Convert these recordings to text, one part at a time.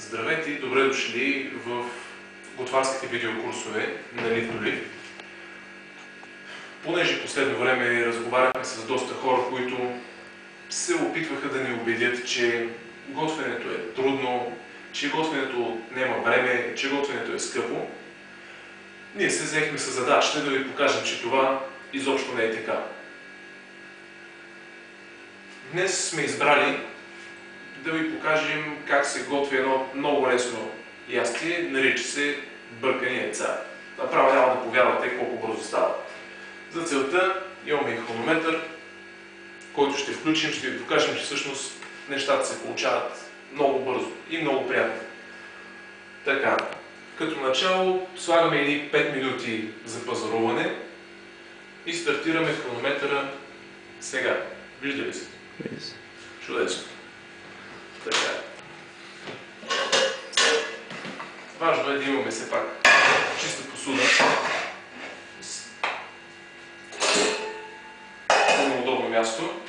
Здравейте и добре дошли в готварските видеокурсове на Литолив. Понеже последно време разговаряхме с доста хора, които се опитваха да ни убедят, че готвенето е трудно, че готвенето нема време, че готвенето е скъпо, ние се взехме със задачата да ви покажем, че това изобщо не е така. Днес сме избрали да ви покажем как се готви едно много лесно ястие, нарича се бъркани яйца. Направо няма да повярвате колко бързо става. За целта имаме и хронометър, който ще включим, ще ви покажем, че всъщност нещата се получават много бързо и много приятно. Така, като начало слагаме едни 5 минути за пазаруване и стартираме хронометъра сега. Вижда ли се? Чудесно. Така. Важно е да имаме все пак чиста посуда. Много удобно място.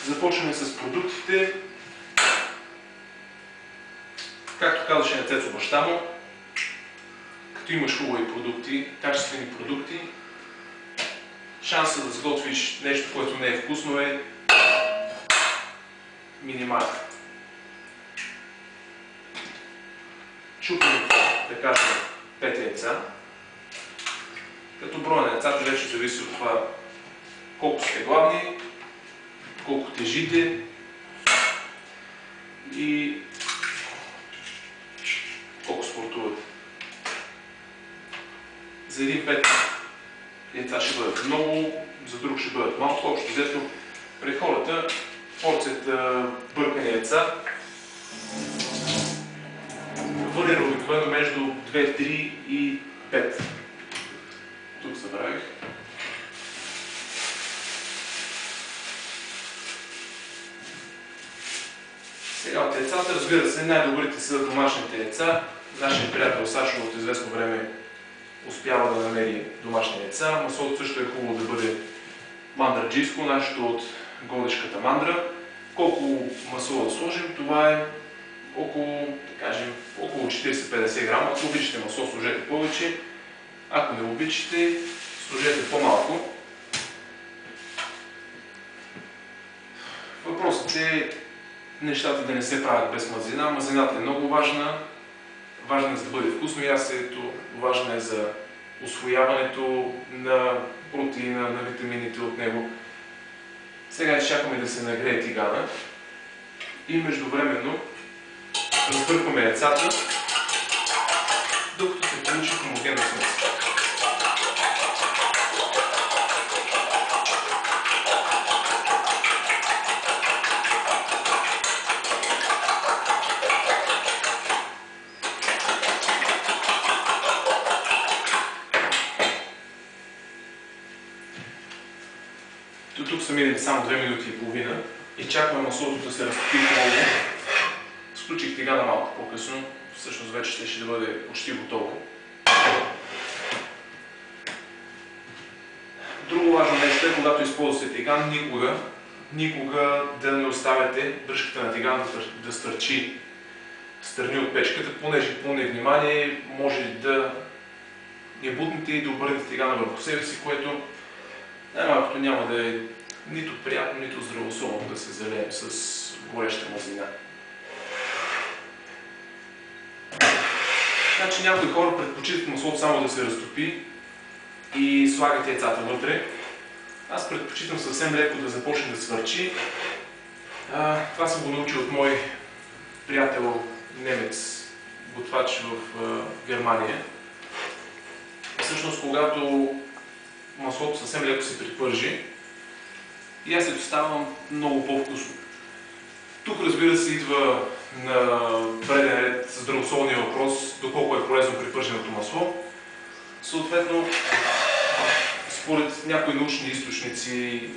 Започваме с продуктите. Както казваше на Цецо баща му, като имаш хубави продукти, качествени продукти, шансът да сготвиш нещо, което не е вкусно е минимален. Чупим, да кажем, 5 яйца. Като броя на яйцата вече зависи от това колко сте гладни, колко тежите и колко спортувате. За един 5 яйца ще бъдат много, за друг ще бъдат малко. Общо взето при хората порцията бъркани яйца варира обикновено между 2, 3 и 5. Тук забравих. Сега от яйцата, разбира се, най-добрите са домашните яйца. Нашият приятел Сашо от известно време успява да намери домашни яйца. Маслото също е хубаво да бъде мандраджийско, нашето от Годешката мандра. Колко масло да сложим, това е около, да кажем, около 40-50 грама. Ако обичате масло, сложете повече. Ако не обичате, сложете по-малко. Въпросът е нещата да не се правят без мазнина. Мазнината е много важна. Важна е за да бъде вкусно ястието, важна е за усвояването на протеина, на витамините от него. Сега изчакваме да се нагрее тигана и междувременно разбъркваме яйцата, докато се получи хомогенна смес. Тук са минали само 2 минути и половина и чакаме маслото да се разтопи хубаво. Сключих тигана малко по-късно, всъщност вече ще да бъде почти готово. Друго важно нещо е, когато използвате тиган, никога да не оставяте бръшката на тигана да стърчи страни от печката, понеже по невнимание може да не бутнете и да обърнете тигана върху себе си, което най-малкото няма да е нито приятно, нито здравословно да се залеем с гореща мазнина. Значи някои хора предпочитат маслото само да се разтопи и слагат яйцата вътре. Аз предпочитам съвсем леко да започне да свърчи. Това съм го научил от мой приятел немец, готвач в Германия. Всъщност, когато маслото съвсем леко се припържи и аз се доставам много по-вкусно. Тук, разбира се, идва на преден ред здравословния въпрос, доколко е полезно припърженото масло. Съответно, според някои научни източници,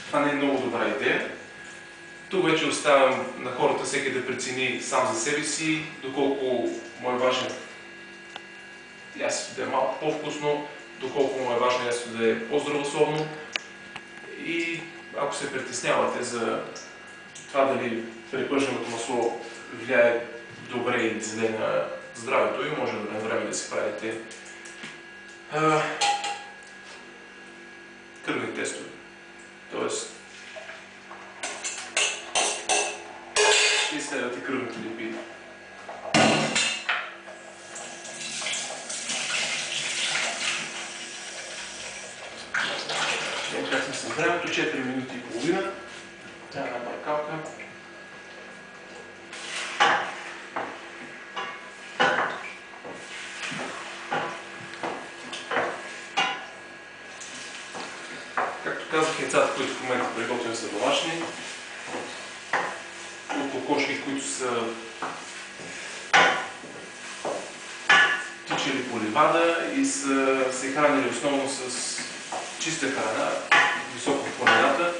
това не е много добра идея. Тук вече оставям на хората всеки да прецени сам за себе си, доколко му е важен ястието да е малко по-вкусно, доколко му е важно ястието да е по-здравословно. И ако се притеснявате за това това дали препърженото масло влияе добре или зле на здравето и може на време да си правите кръвни тестове. Тоест, ще изследвате кръвните липиди. Как сме с времето, 4 минути и половина. Трябва една бъркалка. Както казах, яйцата, които в момента приготвям, са домашни. От кокошки, които са тичали по ливада и са се хранили основно с чиста храна, високо в планината.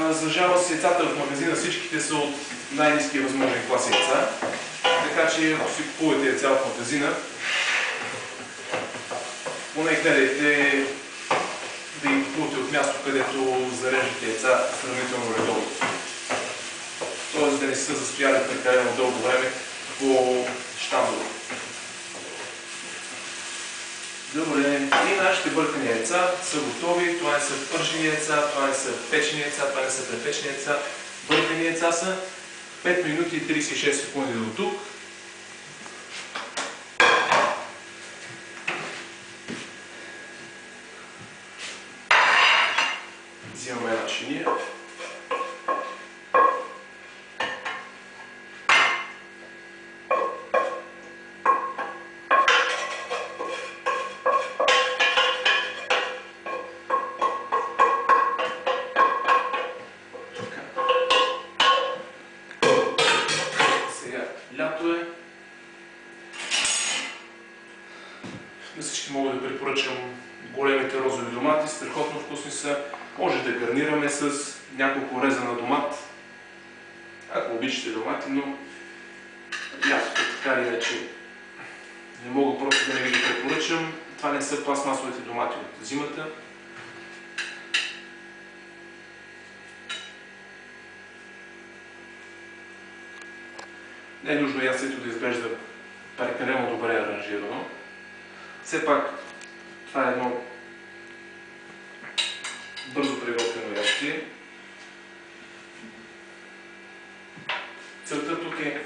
За жалост, яйцата в магазина всичките са от най-ниския възможен клас яйца. Така че, ако си купувате яйца в магазина, поне гледайте да ги купувате от място, където зареждате яйца сравнително редовно. Тоест да не са застояли прекалено дълго време по щандове. Добре, и нашите бъркани яйца са готови. Това не са пържени яйца, това не са печени яйца, това не са препечени яйца. Бъркани яйца са 5 минути и 36 секунди до тук. Взимаме една чиния. Лято е. На всички мога да препоръчам големите розови домати, страхотно вкусни са. Може да гарнираме с няколко реза на домат, ако обичате домати, но лятото така или иначе не мога просто да не ви ги препоръчам. Това не са пластмасовите домати от зимата. Не е нужно ястието да изглежда прекалено добре аранжирано. Все пак това е едно бързо приготвено ястие. Целта тук е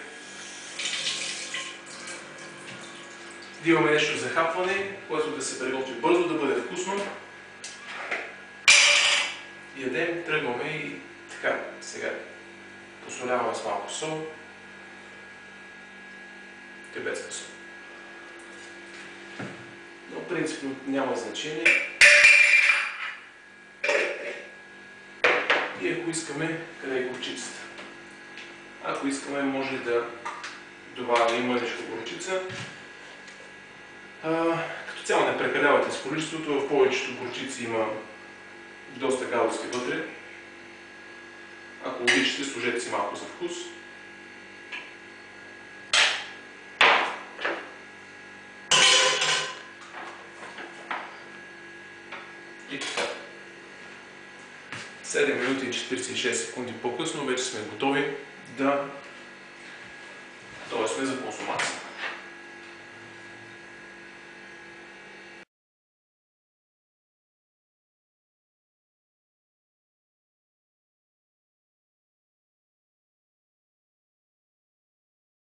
да имаме нещо за хапване, което да се приготви бързо, да бъде вкусно. Ядем, тръгваме и така, сега посоляваме с малко сол. Без сол. Но принципно няма значение. И ако искаме, къде е горчицата? Ако искаме, може да добавим и мъничко горчица. Като цяло не прекалявайте с количеството, в повечето горчици има доста гадости вътре. Ако обичате, сложете си малко за вкус. И така. 7 минути и 46 секунди по-късно вече сме готови да сме за консумация.